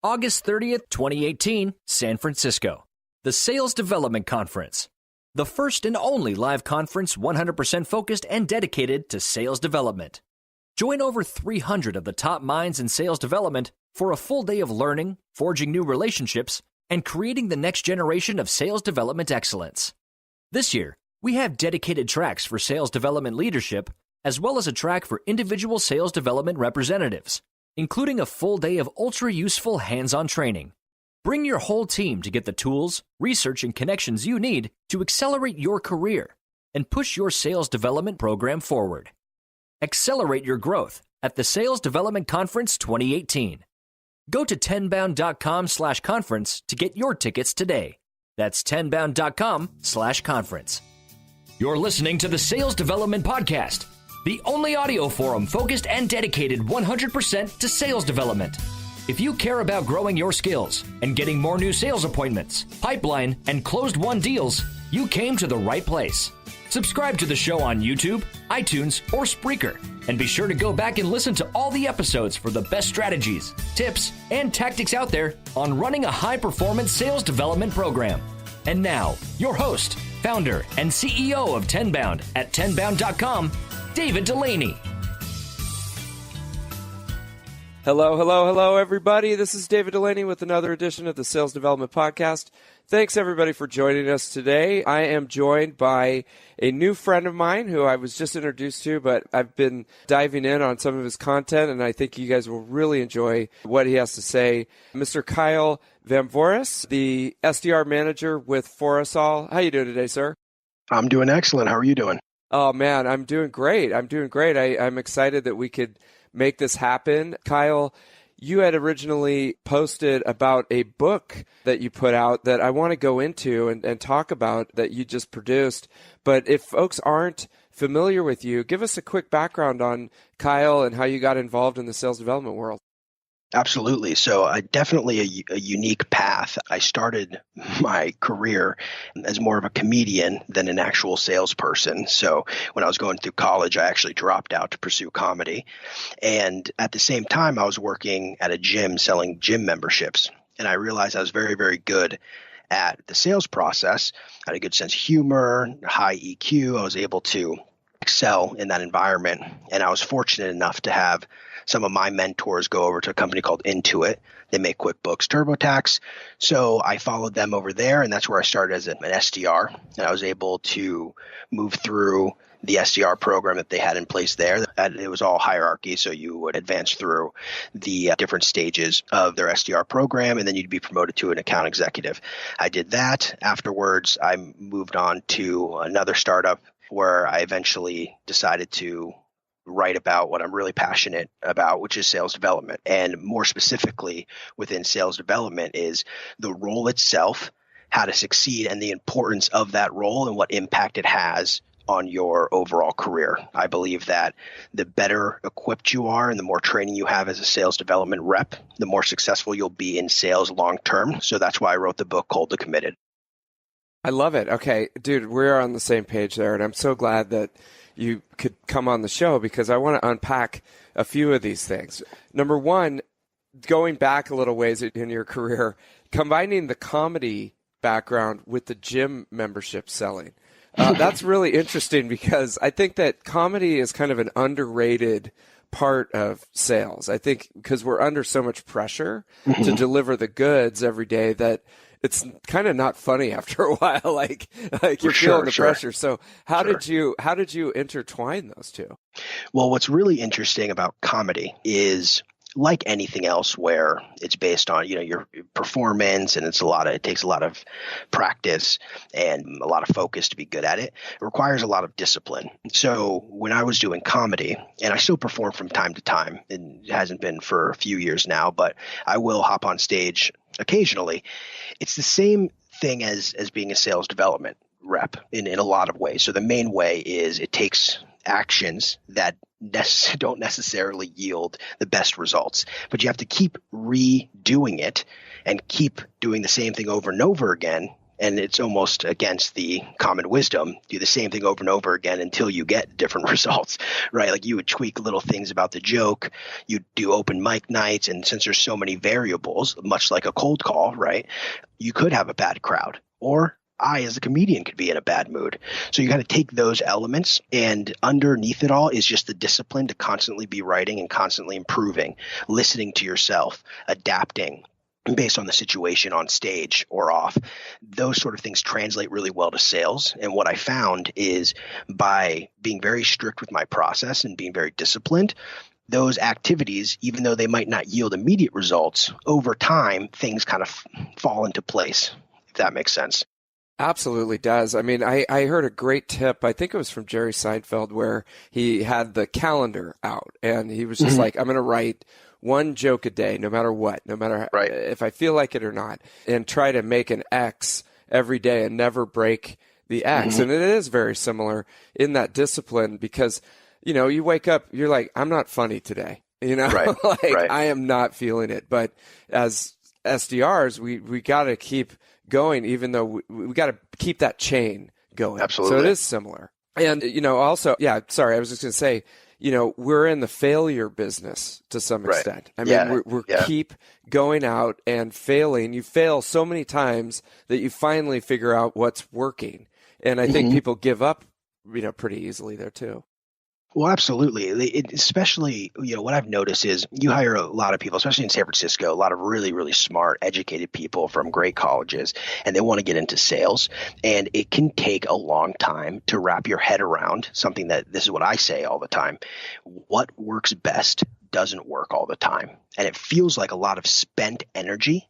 August 30th, 2018, San Francisco. The Sales Development Conference. The first and only live conference 100% focused and dedicated to sales development. Join over 300 of the top minds in sales development for a full day of learning, forging new relationships, and creating the next generation of sales development excellence. This year, we have dedicated tracks for sales development leadership, as well as a track for individual sales development representatives, including a full day of ultra-useful hands-on training. Bring your whole team to get the tools, research, and connections you need to accelerate your career and push your sales development program forward. Accelerate your growth at the Sales Development Conference 2018. Go to tenbound.com/conference to get your tickets today. That's tenbound.com/conference. You're listening to the Sales Development Podcast, the only audio forum focused and dedicated 100% to sales development. If you care about growing your skills and getting more new sales appointments, pipeline, and closed-won deals, you came to the right place. Subscribe to the show on YouTube, iTunes, or Spreaker, and be sure to go back and listen to all the episodes for the best strategies, tips, and tactics out there on running a high-performance sales development program. And now, your host, founder, and CEO of Tenbound at tenbound.com, David Delaney. Hello, everybody. This is David Delaney with another edition of the Sales Development Podcast. Thanks, everybody, for joining us today. I am joined by a new friend of mine who I was just introduced to, but I've been diving in on some of his content, and I think you guys will really enjoy what he has to say. Mr. Kyle Vamvouris, the SDR manager with Forasol. How you doing today, sir? I'm doing excellent. How are you doing? Oh, man, I'm doing great. I'm excited that we could make this happen. Kyle, you had originally posted about a book that you put out that I want to go into and talk about that you just produced. But if folks aren't familiar with you, give us a quick background on Kyle and how you got involved in the sales development world. Absolutely. So definitely a unique path. I started my career as more of a comedian than an actual salesperson. So when I was going through college, I actually dropped out to pursue comedy. And at the same time, I was working at a gym selling gym memberships. And I realized I was very, very good at the sales process. I had a good sense of humor, high EQ. I was able to excel in that environment. And I was fortunate enough to have some of my mentors go over to a company called Intuit. They make QuickBooks TurboTax. So I followed them over there, and that's where I started as an SDR. And I was able to move through the SDR program that they had in place there. It was all hierarchy, so you would advance through the different stages of their SDR program, and then you'd be promoted to an account executive. I did that. Afterwards, I moved on to another startup where I eventually decided to write about what I'm really passionate about, which is sales development. And more specifically within sales development is the role itself, how to succeed, and the importance of that role and what impact it has on your overall career. I believe that the better equipped you are and the more training you have as a sales development rep, the more successful you'll be in sales long term. So that's why I wrote the book called The Committed. I love it. Okay, dude, we're on the same page there, and I'm so glad that you could come on the show because I want to unpack a few of these things. Number one, going back a little ways in your career, combining the comedy background with the gym membership selling. That's really interesting because I think that comedy is kind of an underrated part of sales. I think because we're under so much pressure to deliver the goods every day that it's kind of not funny after a while, like you're feeling the pressure. So how did you intertwine those two? Well, what's really interesting about comedy is, like anything else where it's based on, your performance, and it takes a lot of practice and a lot of focus to be good at it. It requires a lot of discipline. So when I was doing comedy, and I still perform from time to time, and it hasn't been for a few years now, but I will hop on stage occasionally. It's the same thing as being a sales development rep in a lot of ways. So the main way is it takes actions that don't necessarily yield the best results, but you have to keep redoing it and keep doing the same thing over and over again And it's almost against the common wisdom. Do the same thing over and over again until you get different results, right? Like you would tweak little things about the joke. You do open mic nights. And since there's so many variables, much like a cold call, right? You could have a bad crowd, or I, as a comedian, could be in a bad mood. So you got to take those elements, and underneath it all is just the discipline to constantly be writing and constantly improving, listening to yourself, adapting based on the situation on stage or off. Those sort of things translate really well to sales. And what I found is by being very strict with my process and being very disciplined, those activities, even though they might not yield immediate results, over time, things kind of fall into place, if that makes sense. Absolutely does. I mean, I heard a great tip. I think it was from Jerry Seinfeld, where he had the calendar out and he was just like, I'm going to write one joke a day, no matter what, no matter if I feel like it or not, and try to make an X every day and never break the X. And it is very similar in that discipline because, you know, you wake up, you're like, I'm not funny today, you know, I am not feeling it. But as SDRs, we got to keep going, even though we got to keep that chain going. Absolutely. So it is similar. And, you know, also, I was just going to say, you know, we're in the failure business to some extent. I mean, we're keep going out and failing. You fail so many times that you finally figure out what's working. And I think people give up, you know, pretty easily there too. Well, absolutely. Especially, you know, what I've noticed is you hire a lot of people, especially in San Francisco, a lot of really, really smart, educated people from great colleges, and they want to get into sales. And it can take a long time to wrap your head around something that, this is what I say all the time, what works best doesn't work all the time. And it feels like a lot of spent energy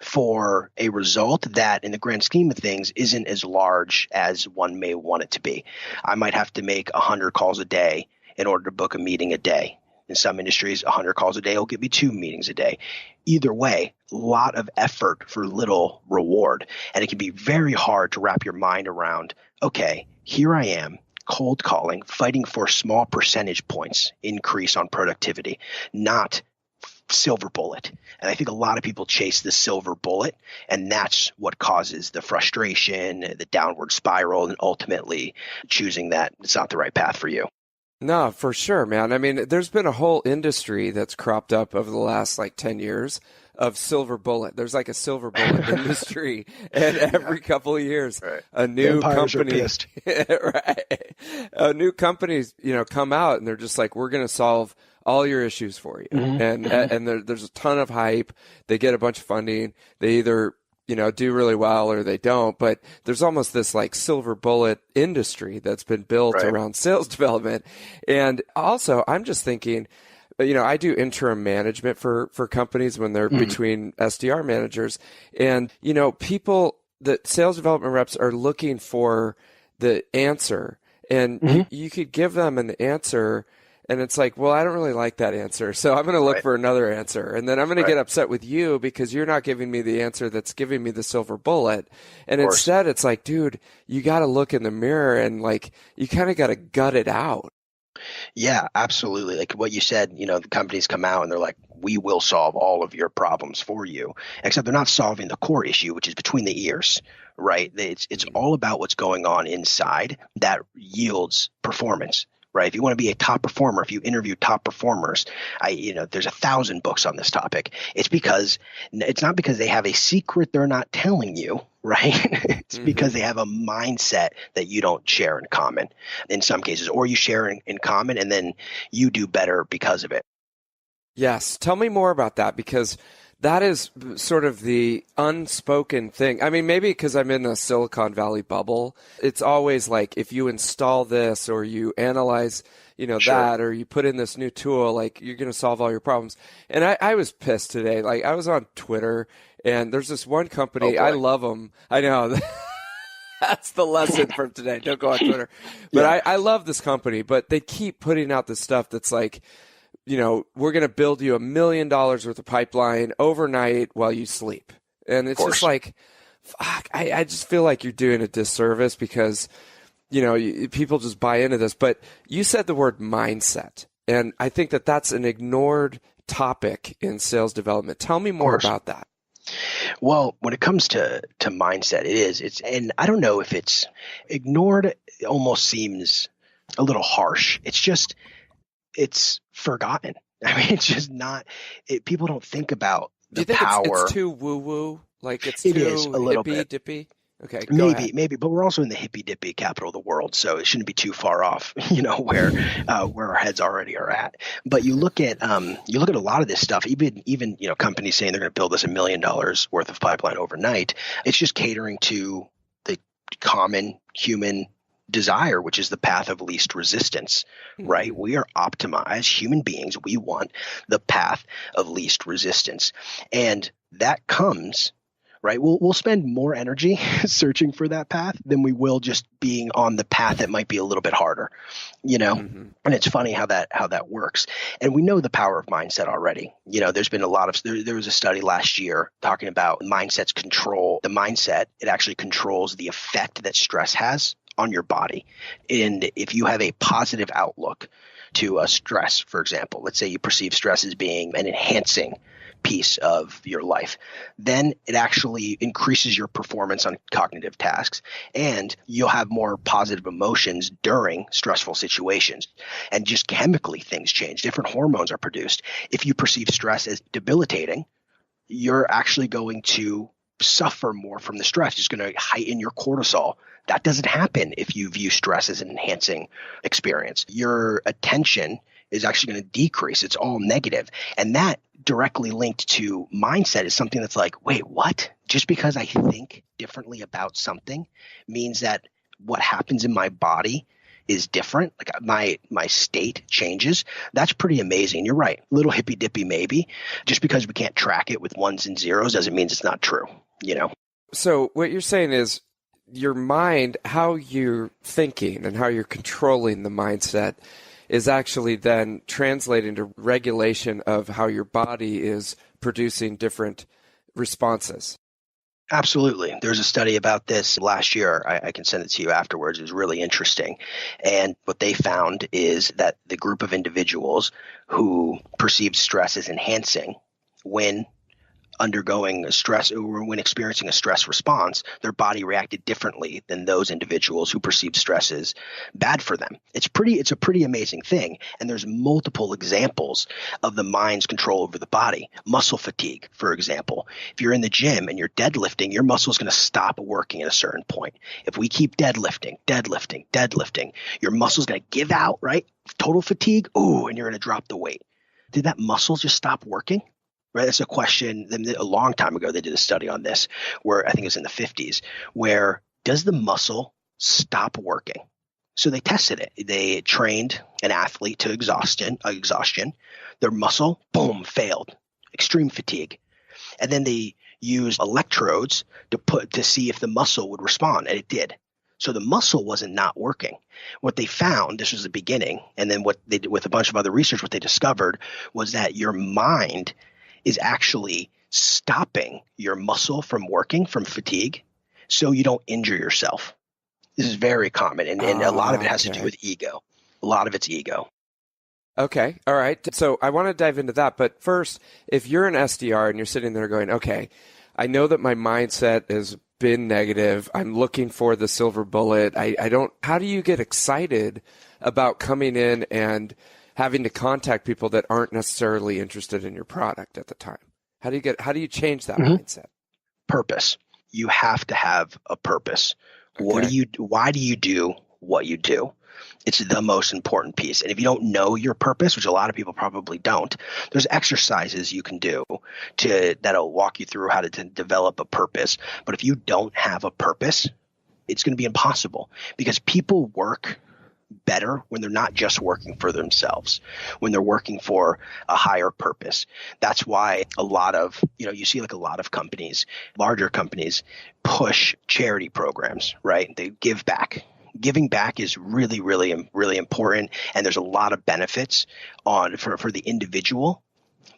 for a result that in the grand scheme of things isn't as large as one may want it to be. I might have to make 100 calls a day in order to book a meeting a day. In some industries, 100 calls a day will get me 2 meetings a day. Either way, a lot of effort for little reward. And it can be very hard to wrap your mind around, okay, here I am, cold calling, fighting for small percentage points increase on productivity, not silver bullet. And I think a lot of people chase the silver bullet, and that's what causes the frustration, the downward spiral, and ultimately choosing that it's not the right path for you. No, for sure, man. I mean, there's been a whole industry that's cropped up over the last 10 years of silver bullet. There's like a silver bullet industry, and every couple of years, a new company, a new companies, you know, come out and they're just like, we're going to solve all your issues for you. And there's a ton of hype. They get a bunch of funding. They either, you know, do really well or they don't. But there's almost this like silver bullet industry that's been built around sales development. And also, I'm just thinking, you know, I do interim management for companies when they're between SDR managers. And, you know, people, the sales development reps are looking for the answer. And you could give them an answer, and it's like, well, I don't really like that answer, so I'm going to look for another answer. And then I'm going to get upset with you because you're not giving me the answer that's giving me the silver bullet. And instead, it's like, dude, you got to look in the mirror and like, you kind of got to gut it out. Yeah, absolutely. Like what you said, you know, the companies come out and they're like, we will solve all of your problems for you, except they're not solving the core issue, which is between the ears, right? It's all about what's going on inside that yields performance. Right. If you want to be a top performer, if you interview top performers, there's 1,000 books on this topic. It's not because they have a secret they're not telling you, right? It's because they have a mindset that you don't share in common in some cases, or you share in common and then you do better because of it. Yes. Tell me more about that, because that is sort of the unspoken thing. I mean, maybe because I'm in a Silicon Valley bubble, it's always like if you install this or you analyze, you know, that, or you put in this new tool, like you're going to solve all your problems. And I was pissed today. Like I was on Twitter and there's this one company. I love them. I know. That's the lesson from today. Don't go on Twitter. But I love this company, but they keep putting out this stuff that's like, you know, we're going to build you $1 million worth of pipeline overnight while you sleep. And it's just like, fuck, I just feel like you're doing a disservice because, you know, people just buy into this. But you said the word mindset, and I think that that's an ignored topic in sales development. Tell me more about that. Well, when it comes to mindset, and I don't know if it's ignored. It almost seems a little harsh. It's forgotten. I mean, it's just not. People don't think about Do you the think power. it's too woo-woo? Like it's It too is a little bit. hippy-dippy? Okay, go ahead. Maybe, but we're also in the hippy-dippy capital of the world, so it shouldn't be too far off, where our heads already are at. But you look at a lot of this stuff, even companies saying they're going to build us $1 million worth of pipeline overnight. It's just catering to the common human desire, which is the path of least resistance, right? We are optimized human beings. We want the path of least resistance, and that comes. Right. We'll spend more energy searching for that path than we will just being on the path that might be a little bit harder, And it's funny how that works. And we know the power of mindset already. There's been there was a study last year talking about mindsets control the mindset. It actually controls the effect that stress has on your body. And if you have a positive outlook to a stress, for example, let's say you perceive stress as being an enhancing piece of your life, then it actually increases your performance on cognitive tasks, and you'll have more positive emotions during stressful situations. And just chemically, things change. Different hormones are produced. If you perceive stress as debilitating, you're actually going to suffer more from the stress. It's going to heighten your cortisol. That doesn't happen if you view stress as an enhancing experience. Your attention is actually going to decrease. It's all negative. And that directly linked to mindset is something that's like, wait, what? Just because I think differently about something means that what happens in my body is different. Like my state changes. That's pretty amazing. You're right. A little hippy dippy maybe. Just because we can't track it with ones and zeros doesn't mean it's not true, So what you're saying is your mind, how you're thinking and how you're controlling the mindset is actually then translating to regulation of how your body is producing different responses. Absolutely. There's a study about this last year. I can send it to you afterwards. It was really interesting. And what they found is that the group of individuals who perceived stress as enhancing when undergoing a stress or when experiencing a stress response, their body reacted differently than those individuals who perceived stress as bad for them. It's a pretty amazing thing. And there's multiple examples of the mind's control over the body. Muscle fatigue, for example. If you're in the gym and you're deadlifting, your muscle is going to stop working at a certain point. If we keep deadlifting, your muscle is going to give out, right? Total fatigue, and you're going to drop the weight. Did that muscle just stop working? Right, that's a question. A long time ago, they did a study on this, where I think it was in the 50s, where does the muscle stop working? So they tested it. They trained an athlete to exhaustion. Their muscle, boom, failed. Extreme fatigue. And then they used electrodes to see if the muscle would respond, and it did. So the muscle wasn't not working. What they found, this was the beginning, and then what they did with a bunch of other research, what they discovered was that your mind is actually stopping your muscle from working from fatigue so you don't injure yourself. This is very common, and a lot of it has to do with ego. A lot of it's ego. Okay. All right. So I want to dive into that. But first, if you're an SDR and you're sitting there going, okay, I know that my mindset has been negative. I'm looking for the silver bullet. How do you get excited about coming in and having to contact people that aren't necessarily interested in your product at the time? How do you change that mindset? Purpose. You have to have a purpose. Okay. Why do you do what you do? It's the most important piece. And if you don't know your purpose, which a lot of people probably don't, there's exercises you can do that'll walk you through how to develop a purpose. But if you don't have a purpose, it's going to be impossible, because people work better when they're not just working for themselves, when they're working for a higher purpose. That's why a lot of, you see like a lot of companies, larger companies, push charity programs, right? They give back. Giving back is really, really, really important. And there's a lot of benefits for the individual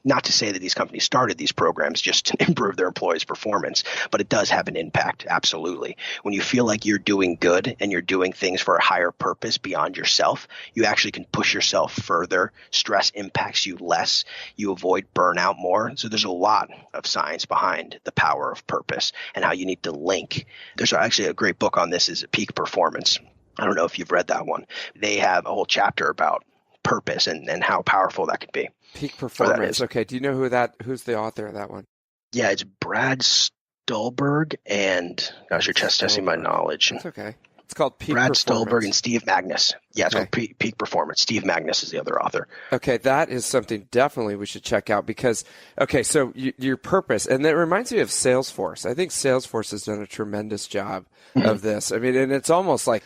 Not to say that these companies started these programs just to improve their employees' performance, but it does have an impact, absolutely. When you feel like you're doing good and you're doing things for a higher purpose beyond yourself, you actually can push yourself further. Stress impacts you less. You avoid burnout more. So there's a lot of science behind the power of purpose and how you need to link. There's actually a great book on this, is Peak Performance. I don't know if you've read that one. They have a whole chapter about purpose and how powerful that could be. Peak Performance. Okay. Do you know who's the author of that one? Yeah, it's Brad Stulberg and, gosh, you're just testing my knowledge. That's okay. It's called Peak Brad Performance. Stulberg and Steve Magnus. Yeah, it's called Peak Performance. Steve Magnus is the other author. Okay, that is something definitely we should check out because, okay, so your purpose, and that reminds me of Salesforce. I think Salesforce has done a tremendous job of this. I mean, and it's almost like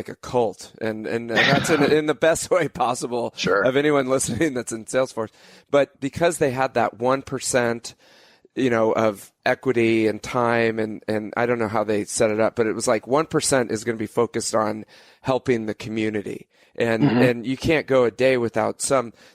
a cult, and that's in the best way possible of anyone listening that's in Salesforce. But because they had that 1%, of equity and time, and I don't know how they set it up, but it was like 1% is going to be focused on helping the community. And you can't go a day without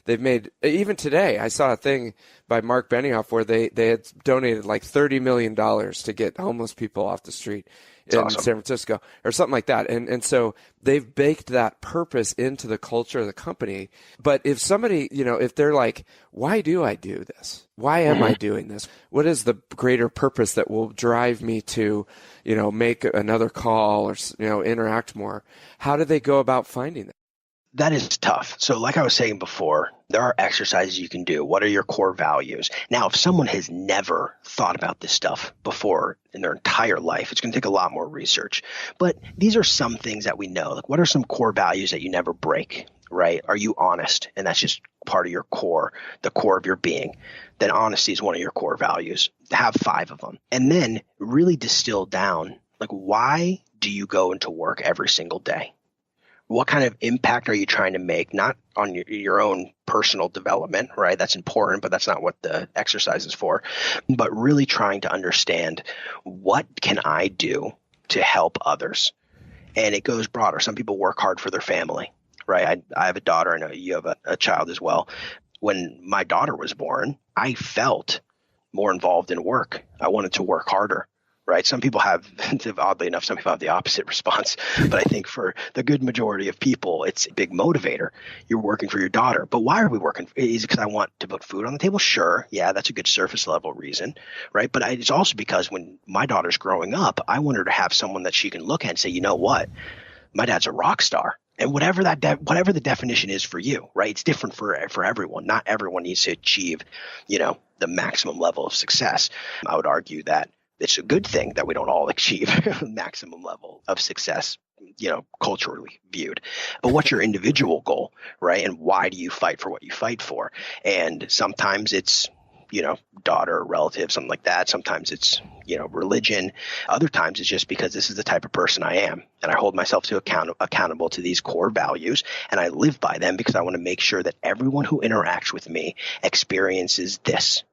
they've made, even today, I saw a thing by Mark Benioff where they had donated like $30 million to get homeless people off the street in San Francisco or something like that. And so they've baked that purpose into the culture of the company. But if somebody, if they're like, why do I do this? Why am I doing this? What is the greater purpose that will drive me to, make another call or, interact more? How do they go about finding that? That is tough. So like I was saying before, there are exercises you can do. What are your core values? Now, if someone has never thought about this stuff before in their entire life, it's going to take a lot more research. But these are some things that we know. Like, what are some core values that you never break, right? Are you honest? And that's just part of your core, the core of your being. Then honesty is one of your core values. Have 5 of them. And then really distill down, like, why do you go into work every single day? What kind of impact are you trying to make, not on your own personal development, right? That's important, but that's not what the exercise is for. But really trying to understand, what can I do to help others? And it goes broader. Some people work hard for their family, right? I have a daughter. I know you have a child as well. When my daughter was born, I felt more involved in work. I wanted to work harder. Right. Some people have, oddly enough, some people have the opposite response. But I think for the good majority of people, it's a big motivator. You're working for your daughter. But why are we working? Is it because I want to put food on the table? Sure. Yeah, that's a good surface level reason. Right. But it's also because when my daughter's growing up, I want her to have someone that she can look at and say, you know what? My dad's a rock star. And whatever the definition is for you, right? It's different for everyone. Not everyone needs to achieve, the maximum level of success. I would argue that it's a good thing that we don't all achieve maximum level of success, culturally viewed. But what's your individual goal, right? And why do you fight for what you fight for? And sometimes it's, daughter, relative, something like that. Sometimes it's, religion. Other times it's just because this is the type of person I am. And I hold myself to accountable to these core values. And I live by them because I want to make sure that everyone who interacts with me experiences this,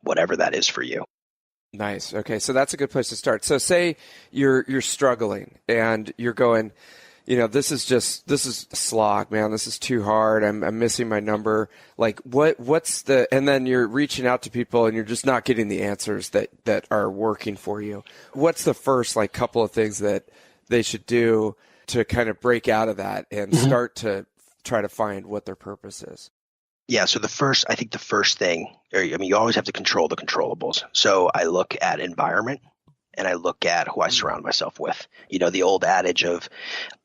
whatever that is for you. Nice. Okay, so that's a good place to start. So say you're struggling and you're going, this is a slog, man. This is too hard. I'm missing my number. Like and then you're reaching out to people and you're just not getting the answers that are working for you. What's the first couple of things that they should do to kind of break out of that and start to try to find what their purpose is? Yeah. So I think the first thing, you always have to control the controllables. So I look at environment and I look at who I surround myself with. The old adage of,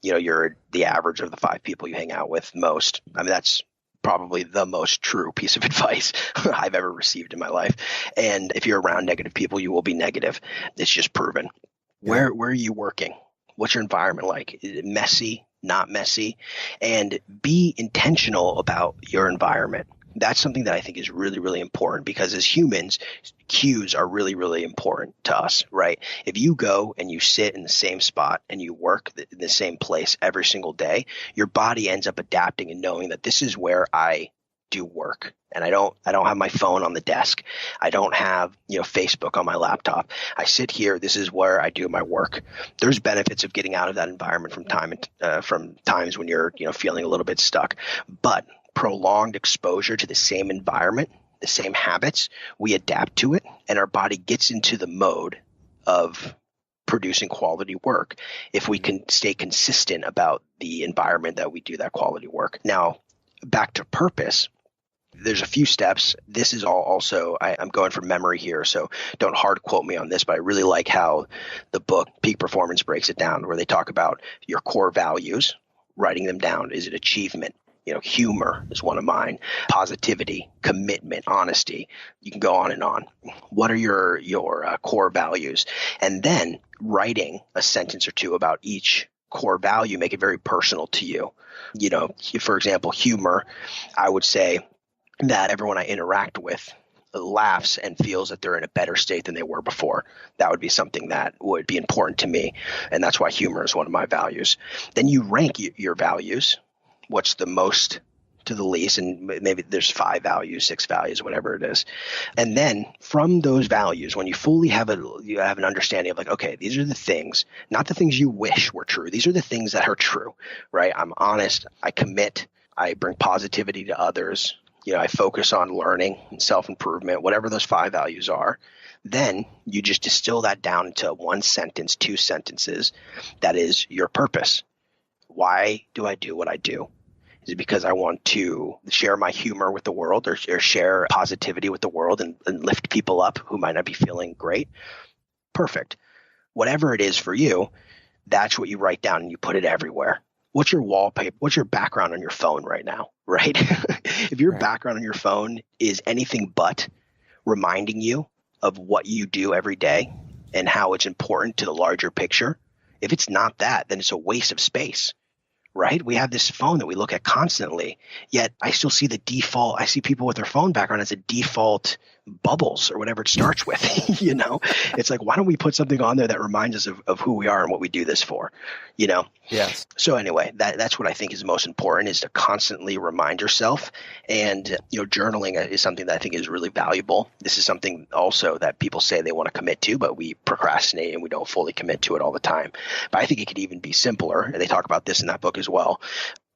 you're the average of the 5 people you hang out with most. I mean, that's probably the most true piece of advice I've ever received in my life. And if you're around negative people, you will be negative. It's just proven. Where are you working? What's your environment like? Is it messy? Not messy? And be intentional about your environment. That's something that I think is really, really important because as humans, cues are really, really important to us, right? If you go and you sit in the same spot and you work in the same place every single day, your body ends up adapting and knowing that this is where I do work. And I don't have my phone on the desk. I don't have, Facebook on my laptop. I sit here. This is where I do my work. There's benefits of getting out of that environment from times when you're, feeling a little bit stuck. But prolonged exposure to the same environment the same habits, we adapt to it, and our body gets into the mode of producing quality work if we can stay consistent about the environment that we do that quality work. Now, back to purpose, there's a few steps. This is all also, I'm going from memory here, so don't hard quote me on this, but I really like how the book Peak Performance breaks it down, where they talk about your core values, writing them down. Is it achievement? Humor is one of mine. Positivity, commitment, honesty. You can go on and on. What are your core values? And then writing a sentence or two about each core value. Make it very personal to you. For example, humor. I would say that everyone I interact with laughs and feels that they're in a better state than they were before. That would be something that would be important to me. And that's why humor is one of my values. Then you rank your values. What's the most to the least? And maybe there's 5 values, 6 values, whatever it is. And then from those values, when you fully have an understanding of okay, these are the things, not the things you wish were true. These are the things that are true, right? I'm honest. I commit. I bring positivity to others. I focus on learning and self-improvement, whatever those 5 values are. Then you just distill that down into 1 sentence, 2 sentences. That is your purpose. Why do I do what I do? Is it because I want to share my humor with the world or share positivity with the world and lift people up who might not be feeling great? Perfect. Whatever it is for you, that's what you write down and you put it everywhere. What's your wallpaper? What's your background on your phone right now, right? If your background on your phone is anything but reminding you of what you do every day and how it's important to the larger picture, if it's not that, then it's a waste of space, right? We have this phone that we look at constantly, yet I still see the default. I see people with their phone background as a default bubbles or whatever it starts with. It's like, why don't we put something on there that reminds us of who we are and what we do this for? Yes. So anyway, that's what I think is most important, is to constantly remind yourself. And journaling is something that I think is really valuable. This is something also that people say they want to commit to, but we procrastinate and we don't fully commit to it all the time. But I think it could even be simpler, and they talk about this in that book as well,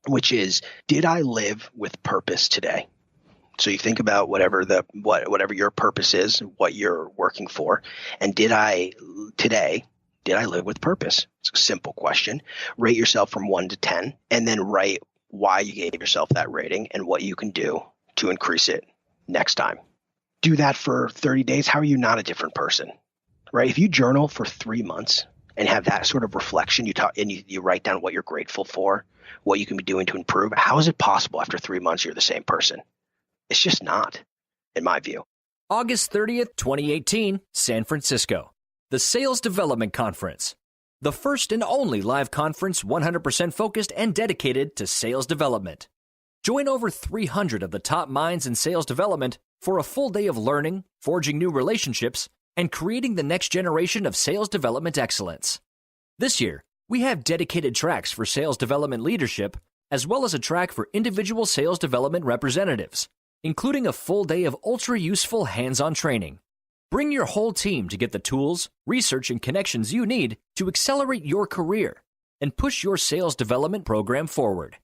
which is, did I live with purpose today? So you think about whatever your purpose is, what you're working for, and did I live with purpose? It's a simple question. Rate yourself from 1 to 10, and then write why you gave yourself that rating and what you can do to increase it next time. Do that for 30 days. How are you not a different person, right? If you journal for 3 months and have that sort of reflection, you write down what you're grateful for, what you can be doing to improve. How is it possible after 3 months you're the same person? It's just not, in my view. August 30th, 2018, San Francisco. The Sales Development Conference. The first and only live conference 100% focused and dedicated to sales development. Join over 300 of the top minds in sales development for a full day of learning, forging new relationships, and creating the next generation of sales development excellence. This year, we have dedicated tracks for sales development leadership, as well as a track for individual sales development representatives, including a full day of ultra-useful hands-on training. Bring your whole team to get the tools, research, and connections you need to accelerate your career and push your sales development program forward.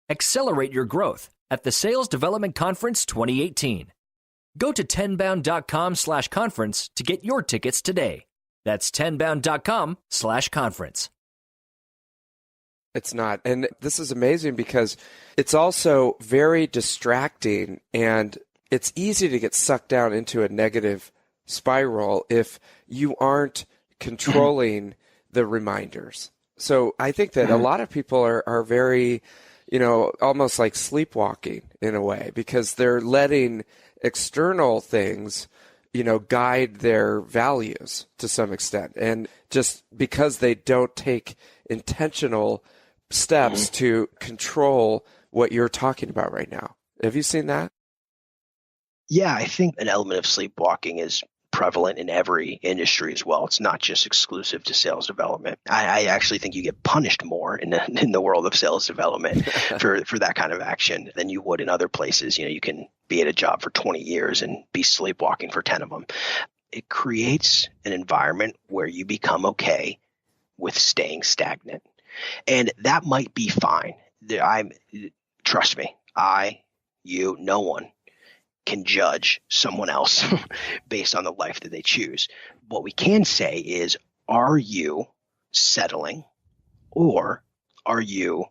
Accelerate your growth at the Sales Development Conference 2018. Go to tenbound.com/conference to get your tickets today. That's tenbound.com/conference. It's not. And this is amazing because it's also very distracting, and it's easy to get sucked down into a negative spiral if you aren't controlling the reminders. So I think that a lot of people are very, almost like sleepwalking in a way, because they're letting external things, guide their values to some extent. And just because they don't take intentional steps to control what you're talking about right now. Have you seen that? Yeah, I think an element of sleepwalking is prevalent in every industry as well. It's not just exclusive to sales development. I actually think you get punished more in the world of sales development for that kind of action than you would in other places. You can be at a job for 20 years and be sleepwalking for 10 of them. It creates an environment where you become okay with staying stagnant. And that might be fine. Trust me, no one can judge someone else based on the life that they choose. What we can say is, are you settling or are you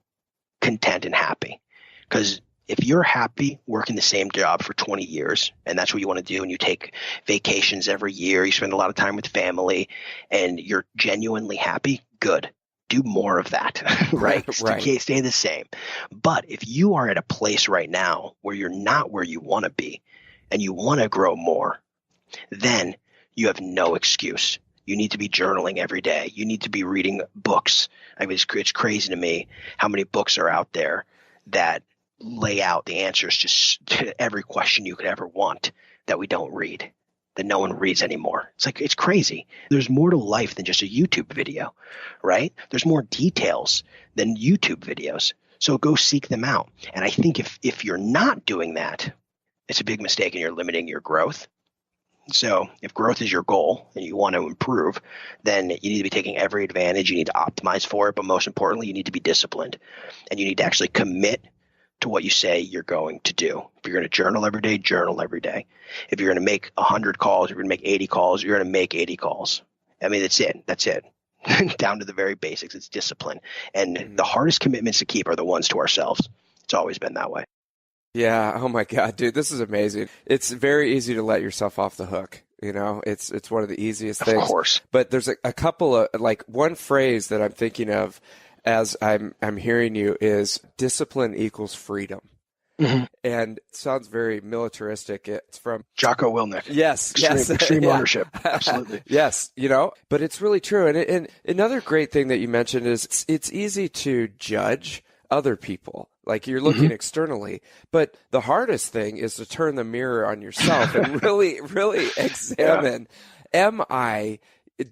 content and happy? Because if you're happy working the same job for 20 years and that's what you want to do, and you take vacations every year, you spend a lot of time with family, and you're genuinely happy, good. Do more of that, right? Right. Stay the same. But if you are at a place right now where you're not where you want to be and you want to grow more, then you have no excuse. You need to be journaling every day. You need to be reading books. I mean, it's crazy to me how many books are out there that lay out the answers to every question you could ever want that we don't read, that no one reads anymore. It's crazy. There's more to life than just a YouTube video, right? There's more details than YouTube videos. So go seek them out. And I think if you're not doing that, it's a big mistake and you're limiting your growth. So if growth is your goal and you want to improve, then you need to be taking every advantage. You need to optimize for it. But most importantly, you need to be disciplined, and you need to actually commit to what you say you're going to do. If you're going to journal every day, journal every day. If you're going to make 100 calls, you're going to make 80 calls, you're going to make 80 calls. I mean, that's it. That's it. Down to the very basics. It's discipline. And the hardest commitments to keep are the ones to ourselves. It's always been that way. Yeah. Oh my God, dude, this is amazing. It's very easy to let yourself off the hook. You know, it's one of the easiest things. Of course. But there's a couple of, like, one phrase that I'm thinking of as I'm hearing you is discipline equals freedom. Mm-hmm. And it sounds very militaristic. It's from Jocko Willink. Yes. Extreme ownership. Absolutely. Yes, you know, but it's really true. And another great thing that you mentioned is it's easy to judge other people. Like, you're looking externally, but the hardest thing is to turn the mirror on yourself and really, really examine, am I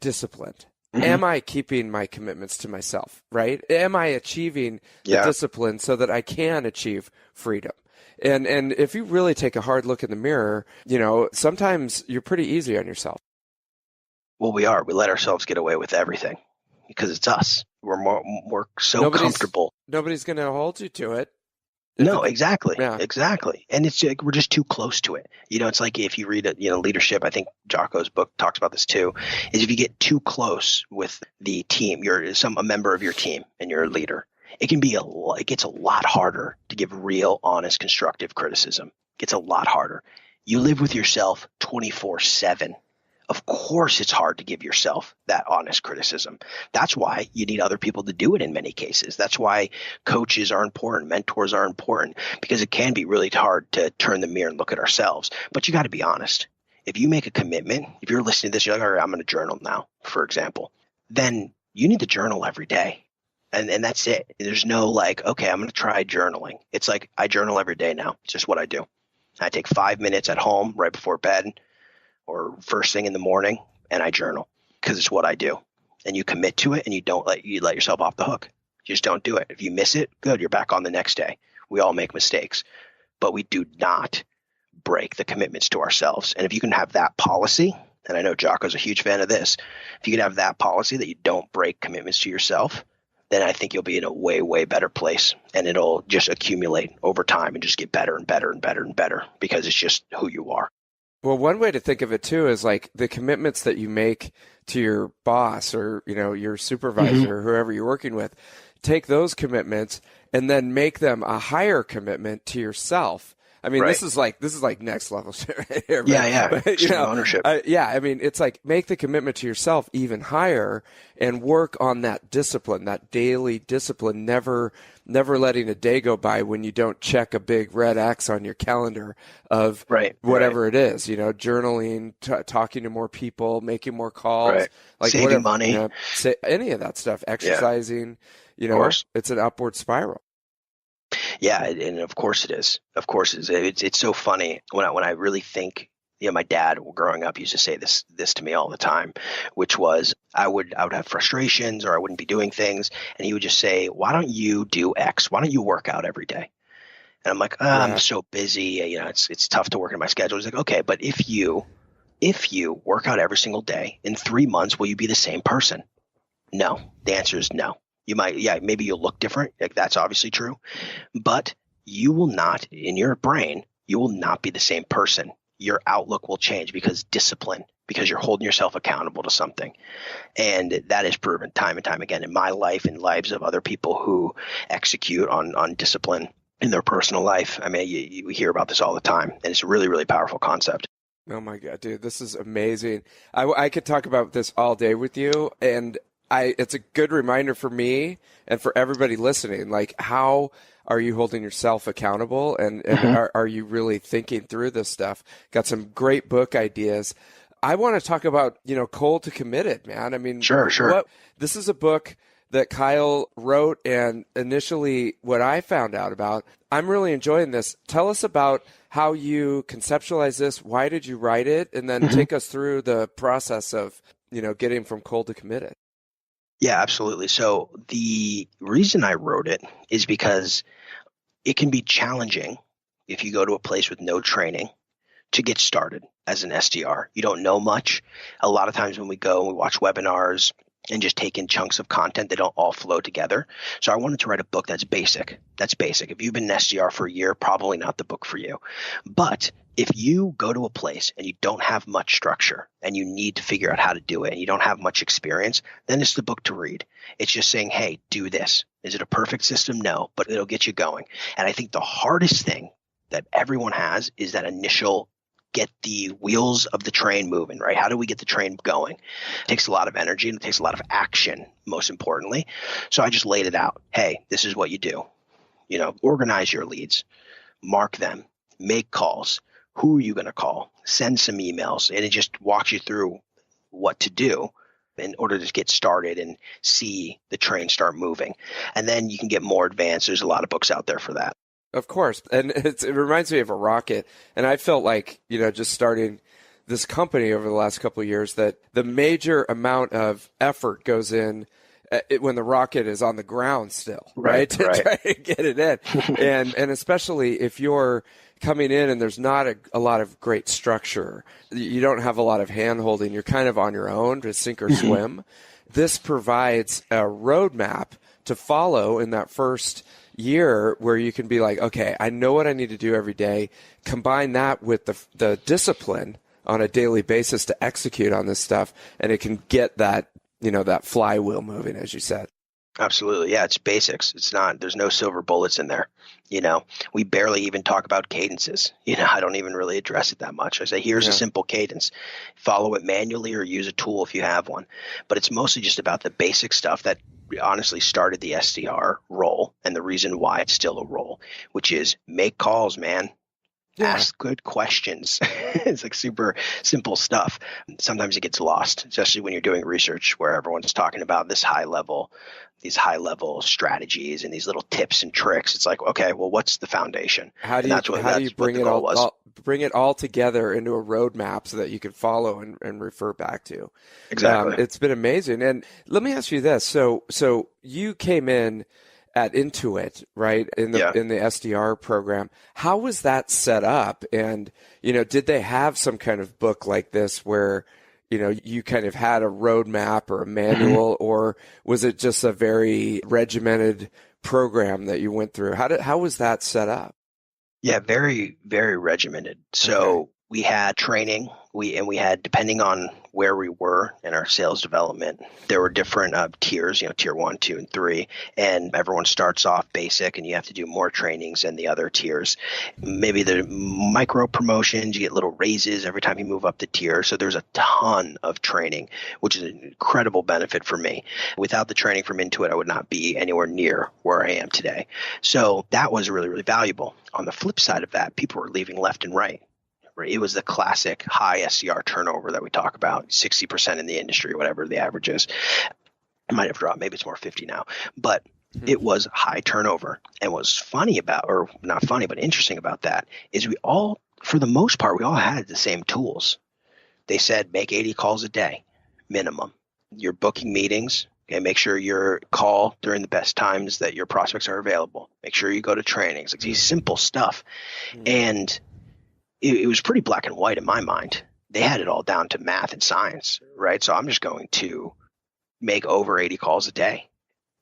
disciplined? Am I keeping my commitments to myself, right? Am I achieving the discipline so that I can achieve freedom? And if you really take a hard look in the mirror, you know, sometimes you're pretty easy on yourself. Well, we are. We let ourselves get away with everything because it's us. We're so comfortable. Nobody's going to hold you to it. No, exactly. Yeah. Exactly. And it's like, we're just too close to it. You know, it's like if you read, leadership, I think Jocko's book talks about this too, is if you get too close with the team, you're a member of your team and you're a leader, it gets a lot harder to give real, honest, constructive criticism. It gets a lot harder. You live with yourself 24/7. Of course, it's hard to give yourself that honest criticism. That's why you need other people to do it in many cases. That's why coaches are important, mentors are important, because it can be really hard to turn the mirror and look at ourselves. But you got to be honest. If you make a commitment, if you're listening to this, you're like, all right, I'm going to journal now, for example, then you need to journal every day. And that's it. There's no like, okay, I'm going to try journaling. It's like, I journal every day now. It's just what I do. I take 5 minutes at home right before bed or first thing in the morning, and I journal because it's what I do. And you commit to it, and you let yourself off the hook. You just don't do it. If you miss it, good, you're back on the next day. We all make mistakes, but we do not break the commitments to ourselves. And if you can have that policy, and I know Jocko's a huge fan of this, if you can have that policy that you don't break commitments to yourself, then I think you'll be in a way, way better place, and it'll just accumulate over time and just get better and better and better and better because it's just who you are. Well, one way to think of it too is like the commitments that you make to your boss or, you know, your supervisor or whoever you're working with. Take those commitments and then make them a higher commitment to yourself. I mean, this is like next level shit right here. Yeah. But, you know, ownership. I mean, it's like make the commitment to yourself even higher and work on that discipline, that daily discipline, never letting a day go by when you don't check a big red X on your calendar of whatever it is, you know, journaling, talking to more people, making more calls, like saving money, you know, any of that stuff, exercising, you know, it's an upward spiral. Yeah, and of course it is. Of course it is. It's so funny when I really think. You know, my dad, growing up, used to say this to me all the time, which was I would have frustrations or I wouldn't be doing things, and he would just say, "Why don't you do X? Why don't you work out every day?" And I'm like, I'm so busy. You know, it's tough to work in my schedule. He's like, okay, but if you work out every single day in 3 months, will you be the same person? No. The answer is no. You might, maybe you'll look different. Like, that's obviously true, but you will not, in your brain, you will not be the same person. Your outlook will change because you're holding yourself accountable to something. And that is proven time and time again in my life and lives of other people who execute on discipline in their personal life. I mean, you hear about this all the time, and it's a really, really powerful concept. Oh my God, dude, this is amazing. I could talk about this all day with you, and it's a good reminder for me and for everybody listening. Like, how are you holding yourself accountable, and are you really thinking through this stuff? Got some great book ideas. I want to talk about, cold to committed, man. I mean, sure. This is a book that Kyle wrote, and initially what I found out about, I'm really enjoying this. Tell us about how you conceptualize this. Why did you write it? And then take us through the process of, getting from cold to committed. Yeah, absolutely. So the reason I wrote it is because it can be challenging if you go to a place with no training to get started as an SDR. You don't know much. A lot of times when we go and we watch webinars and just take in chunks of content, they don't all flow together. So I wanted to write a book that's basic. If you've been an SDR for a year, probably not the book for you. But if you go to a place and you don't have much structure and you need to figure out how to do it and you don't have much experience, then it's the book to read. It's just saying, hey, do this. Is it a perfect system? No, but it'll get you going. And I think the hardest thing that everyone has is that initial get the wheels of the train moving, right? How do we get the train going? It takes a lot of energy and it takes a lot of action, most importantly. So I just laid it out. Hey, this is what you do. Organize your leads, mark them, make calls. Who are you going to call? Send some emails. And it just walks you through what to do in order to get started and see the train start moving. And then you can get more advanced. There's a lot of books out there for that. Of course. And it reminds me of a rocket. And I felt like, just starting this company over the last couple of years, that the major amount of effort goes in when the rocket is on the ground still, right? To try to get it in. and especially if you're coming in and there's not a lot of great structure, you don't have a lot of hand holding, you're kind of on your own to sink or swim. This provides a roadmap to follow in that first year where you can be like, okay, I know what I need to do every day. Combine that with the discipline on a daily basis to execute on this stuff, and it can get that, that flywheel moving, as you said. Absolutely. Yeah, it's basics. There's no silver bullets in there. We barely even talk about cadences. I don't even really address it that much. I say, here's a simple cadence. Follow it manually or use a tool if you have one. But it's mostly just about the basic stuff that honestly started the SDR role and the reason why it's still a role, which is make calls, man. Yeah. Ask good questions. It's like super simple stuff. Sometimes it gets lost, especially when you're doing research where everyone's talking about these high level strategies and these little tips and tricks. It's like, okay, well, what's the foundation? How do you bring it all together into a roadmap so that you can follow and refer back to? Exactly. It's been amazing. And let me ask you this. So you came in at Intuit, right? In the SDR program. How was that set up? And, did they have some kind of book like this where, you kind of had a roadmap or a manual, or was it just a very regimented program that you went through? How was that set up? Yeah, very, very regimented. So we had training. We had, depending on where we were in our sales development, there were different tiers, tier 1, 2, and 3. And everyone starts off basic and you have to do more trainings than the other tiers. Maybe the micro promotions, you get little raises every time you move up the tier. So there's a ton of training, which is an incredible benefit for me. Without the training from Intuit, I would not be anywhere near where I am today. So that was really, really valuable. On the flip side of that, people were leaving left and right. It was the classic high SDR turnover that we talk about, 60% in the industry, whatever the average is. It might have dropped. Maybe it's more 50 now. But it was high turnover. And what's funny about, or not funny, but interesting about that is for the most part, we all had the same tools. They said make 80 calls a day, minimum. You're booking meetings. Okay, make sure you call during the best times that your prospects are available. Make sure you go to trainings. Like these simple stuff. And it was pretty black and white in my mind. They had it all down to math and science, right? So I'm just going to make over 80 calls a day.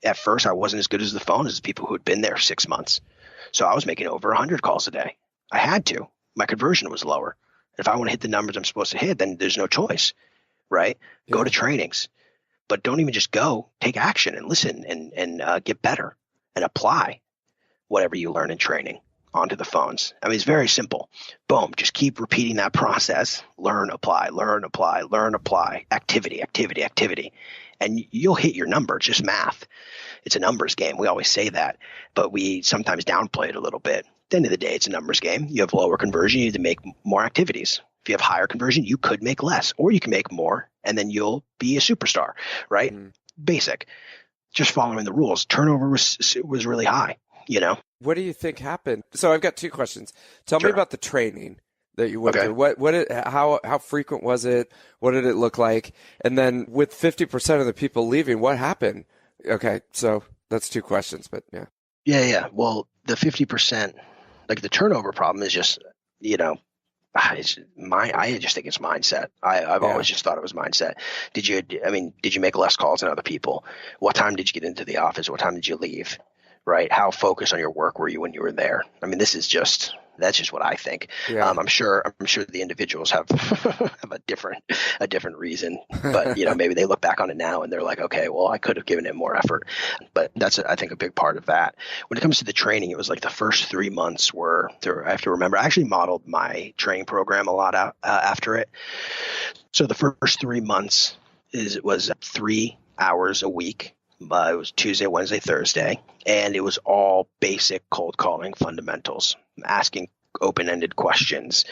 At first, I wasn't as good as the phone as the people who had been there 6 months. So I was making over 100 calls a day. I had to. my conversion was lower. If I want to hit the numbers I'm supposed to hit, then there's no choice, right? Go to trainings, but don't even just go. Take action and listen and get better and apply whatever you learn in training onto the phones. I mean, it's very simple. Boom. Just keep repeating that process. Learn, apply, learn, apply, learn, apply. Activity, activity, activity. And you'll hit your number. It's just math. It's a numbers game. We always say that, but we sometimes downplay it a little bit. At the end of the day, it's a numbers game. You have lower conversion. You need to make more activities. If you have higher conversion, you could make less, or you can make more, and then you'll be a superstar, right? Basic. Just following the rules. Turnover was really high, you know? What do you think happened? So I've got two questions. Tell me about the training that you went through. How frequent was it? What did it look like? And then with 50% of the people leaving, what happened? Okay, so that's two questions, but yeah. Yeah. Well, the 50%, like the turnover problem is just, you know, I just think it's mindset. I've always just thought it was mindset. Did you make less calls than other people? What time did you get into the office? What time did you leave? Right? How focused on your work were you when you were there? I mean, that's just what I think. Yeah. I'm sure the individuals have have a different reason, but you know, maybe they look back on it now and they're like, okay, well, I could have given it more effort. But that's I think a big part of that. When it comes to the training, it was like the first 3 months were. I have to remember, I actually modeled my training program a lot after it. So the first 3 months was 3 hours a week. It was Tuesday, Wednesday, Thursday, and it was all basic cold calling fundamentals, asking open-ended questions,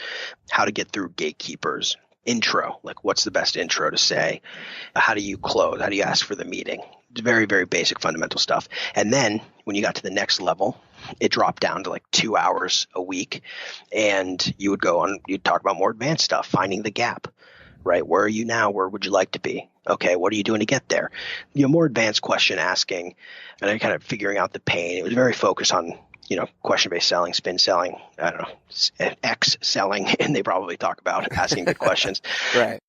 how to get through gatekeepers, intro, like what's the best intro to say, how do you close, how do you ask for the meeting, very, very basic fundamental stuff. And then when you got to the next level, it dropped down to like 2 hours a week, and you'd talk about more advanced stuff, finding the gap. Right? Where are you now? Where would you like to be? Okay, what are you doing to get there? You know, more advanced question asking, and then kind of figuring out the pain. It was very focused on, you know, question-based selling, spin selling, I don't know, X selling, and they probably talk about asking good questions. Right.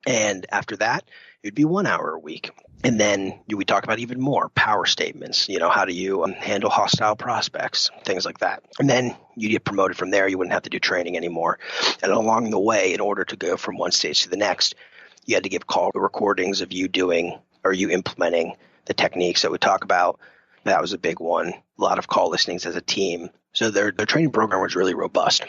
And after that, it would be 1 hour a week. And then we talk about even more power statements. You know, how do you handle hostile prospects, things like that. And then you get promoted from there. You wouldn't have to do training anymore. And along the way, in order to go from one stage to the next, you had to give call recordings of you doing or you implementing the techniques that we talk about. That was a big one. A lot of call listenings as a team. So their training program was really robust.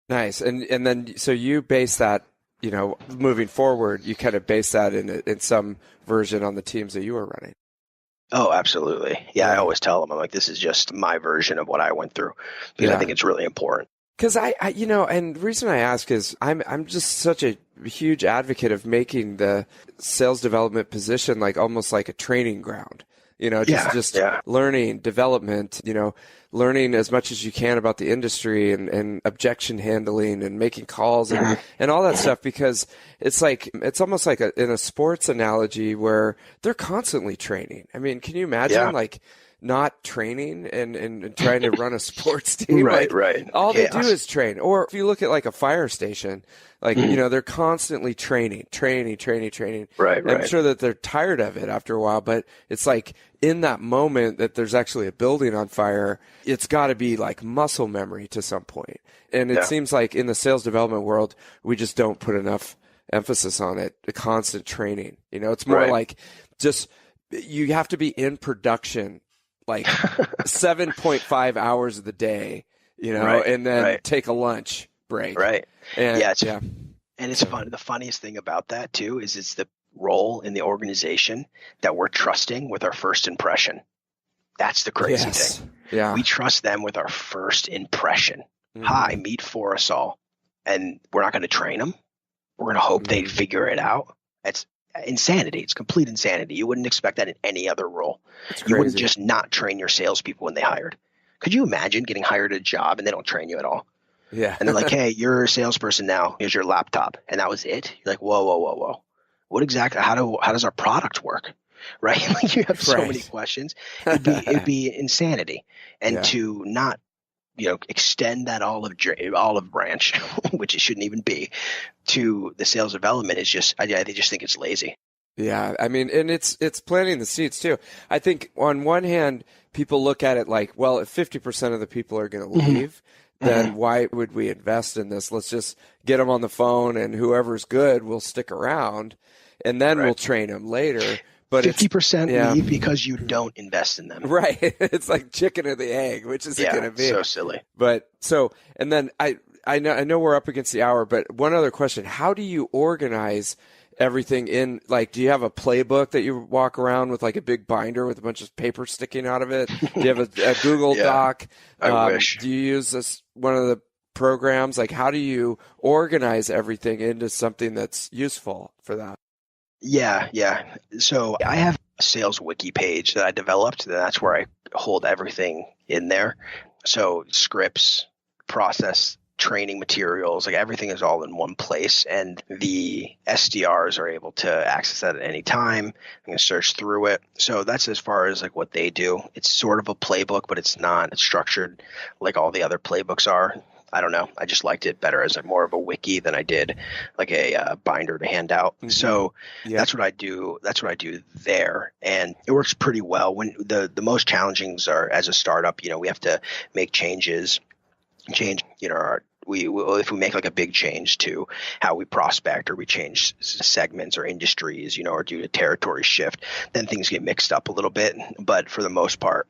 Nice. And then so you base that, you know, moving forward, you kind of base that in some version on the teams that you were running. Oh, absolutely. Yeah, I always tell them, I'm like, this is just my version of what I went through, because I think it's really important. Because I, you know, and the reason I ask is I'm just such a huge advocate of making the sales development position like almost like a training ground. You know, just learning, development, you know, learning as much as you can about the industry and objection handling and making calls and all that stuff, because it's like, it's almost like in a sports analogy where they're constantly training. I mean, can you imagine like not training and trying to run a sports team? Right. All they do is train. Or if you look at like a fire station, like, you know, they're constantly training. Right. I'm sure that they're tired of it after a while, but it's like in that moment that there's actually a building on fire, it's got to be like muscle memory to some point. And it seems like in the sales development world, we just don't put enough emphasis on it, the constant training. You know, it's more like just you have to be in production like 7.5 hours of the day, you know, and then take a lunch break. Right. And, and it's fun. The funniest thing about that too is it's the role in the organization that we're trusting with our first impression. That's the crazy thing. Yeah. We trust them with our first impression. Hi, meet for us all. And we're not going to train them. We're going to hope they figure it out. It's insanity. It's complete insanity. You wouldn't expect that in any other role. You wouldn't just not train your salespeople when they hired. Could you imagine getting hired at a job and they don't train you at all? Yeah. And they're like, hey, you're a salesperson now. Here's your laptop. And that was it. You're like, whoa. What exactly, how does our product work? Right? Like you have so many questions. It'd be insanity. And to not, you know, extend that olive branch, which it shouldn't even be, to the sales development is just, I just think it's lazy. Yeah. I mean, and it's planting the seeds too. I think on one hand, people look at it like, well, if 50% of the people are going to leave, then why would we invest in this? Let's just get them on the phone, and whoever's good will stick around, and then we'll train them later. But 50% leave because you don't invest in them. Right. It's like chicken or the egg, which is going to be so silly. But and then I know we're up against the hour, but one other question: how do you organize everything in? Like, do you have a playbook that you walk around with, like a big binder with a bunch of paper sticking out of it? Do you have a Google Doc? I wish. Do you use one of the programs? Like, how do you organize everything into something that's useful for that? Yeah. So I have a sales wiki page that I developed. That's where I hold everything in there. So scripts, process, training materials, like everything is all in one place. And the SDRs are able to access that at any time. I can search through it. So that's as far as like what they do. It's sort of a playbook, but it's not structured like all the other playbooks are. I don't know. I just liked it better as more of a wiki than I did like a binder to hand out. Mm-hmm. So that's what I do. That's what I do there, and it works pretty well. When the most challenging are as a startup, we have to make changes. If we make like a big change to how we prospect, or we change segments or industries, or due to territory shift, then things get mixed up a little bit. But for the most part,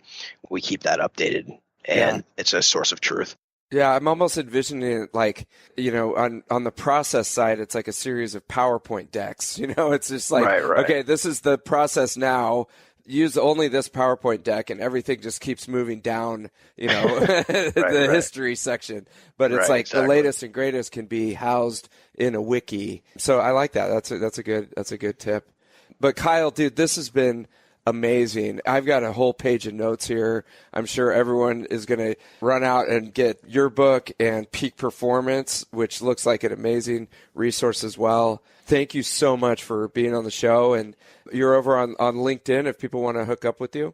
we keep that updated, and it's a source of truth. Yeah, I'm almost envisioning it like, on the process side, it's like a series of PowerPoint decks. It's just like, okay, this is the process now. Use only this PowerPoint deck, and everything just keeps moving down, the history section. But it's like the latest and greatest can be housed in a wiki. So I like that. That's a good tip. But Kyle, dude, this has been amazing. I've got a whole page of notes here. I'm sure everyone is going to run out and get your book and Peak Performance, which looks like an amazing resource as well. Thank you so much for being on the show. And you're over on LinkedIn if people want to hook up with you.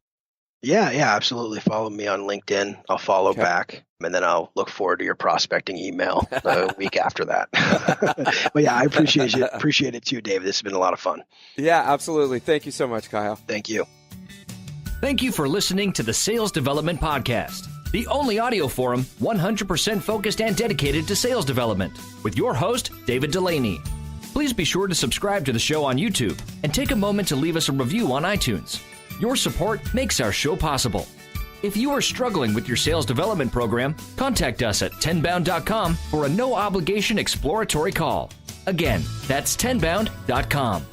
Yeah, absolutely. Follow me on LinkedIn. I'll follow back, and then I'll look forward to your prospecting email the week after that. But yeah, I appreciate it. Appreciate it too, David. This has been a lot of fun. Yeah, absolutely. Thank you so much, Kyle. Thank you. Thank you for listening to the Sales Development Podcast, the only audio forum 100% focused and dedicated to sales development, with your host, David Delaney. Please be sure to subscribe to the show on YouTube and take a moment to leave us a review on iTunes. Your support makes our show possible. If you are struggling with your sales development program, contact us at tenbound.com for a no-obligation exploratory call. Again, that's tenbound.com.